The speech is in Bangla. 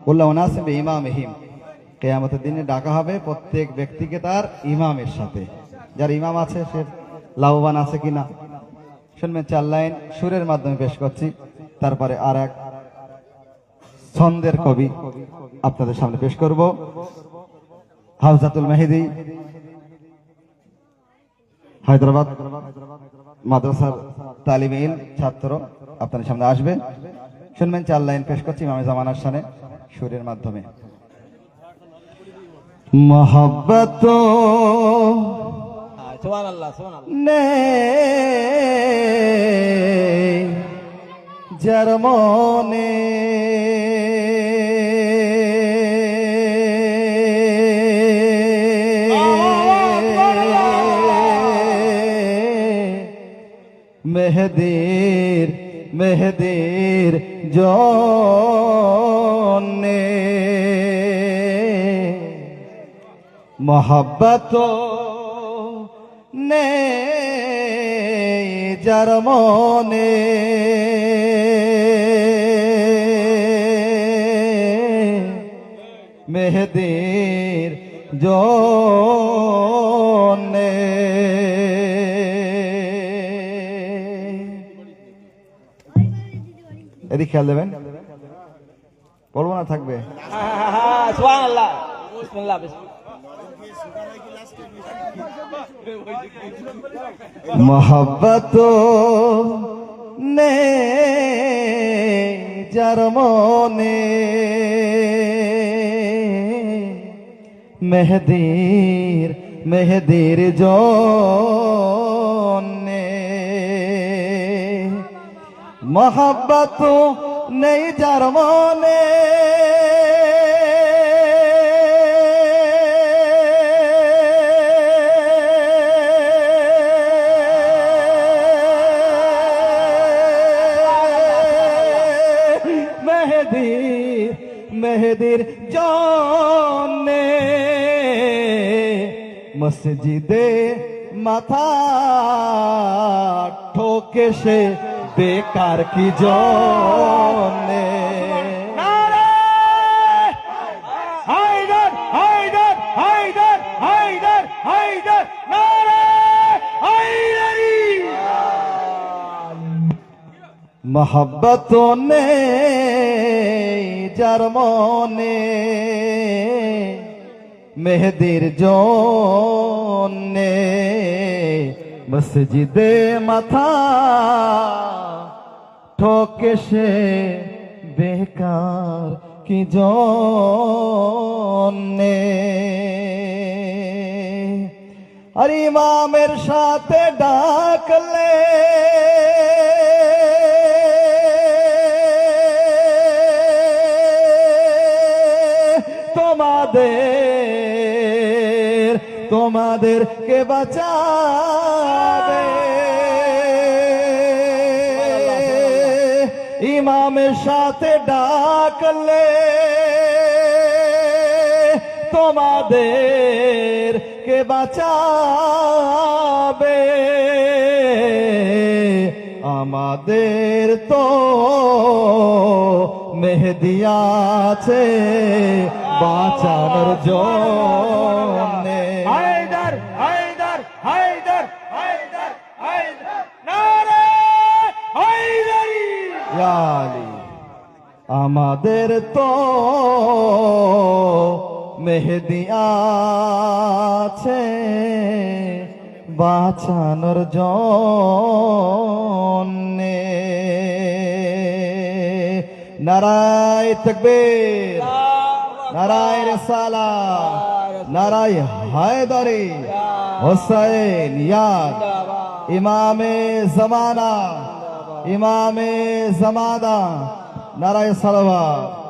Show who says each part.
Speaker 1: কুল্লু উনাসিন বিইমামিহিম, কিয়ামতের দিনে ডাকা হবে প্রত্যেক ব্যক্তিকে তার ইমামের সাথে। যার ইমাম আছে সে লাভবান আছে কিনা শুনবেন। 4 লাইন সুরের মাধ্যমে পেশ করছি, তারপরে আর এক ছন্দের কবি আপনাদের সামনে পেশ করব। হাফজাতুল মেহেদি, হায়দ্রাবাদ মাদ্রাসার তালিবে ইলম ছাত্র আপনাদের সামনে আসবে। শুনবেন 4 লাইন পেশ করছি ইমামে জামানার শানে সুরের মাধ্যমে। মোহব্বত নে যার মনে মেহেদির মেহেদির জন্যে মোহব্বত নে যার মনে মেহেদির জন্যে এদিকে খেয়াল দেবেন, বলবো না থাকবে।
Speaker 2: সুবহানাল্লাহ, বিসমিল্লাহ।
Speaker 1: মোহব্বত নে যার মনে মেহেদির মেহেদির জন্যে মোহব্বত নেই যার মনে মেহেদির মেহেদির জন্যে মসজিদে মাথা ঠোকে সে বেকার কি জন্যে মোহব্বত নে যার মনে মেহেদির জন্যে মসজিদে মাথা ঠোকে সে বেকার কি জন্যে আর ইমামের সাথে ডাকলে তোমাদের কে বাঁচাবে ইমামের সাথে ডাকলে তোমাদের কে বাঁচাবে আমাদের তো মেহেদি আছে বাঁচানোর জন্যে
Speaker 2: হায়দার হায়দার হায়দার হায়দার হায়দার নারে হায়দারি
Speaker 1: ইয়া আলী আমাদের তো মেহেদি আছে বাঁচানোর জন্যে নারায়ে তাকবীর নারায়ে রিসালাত নারায়ে হায়দারি হুসাইন ইয়াদ ইমামে জামানা ইমামে জামানা নারায়ে সালাওয়াত।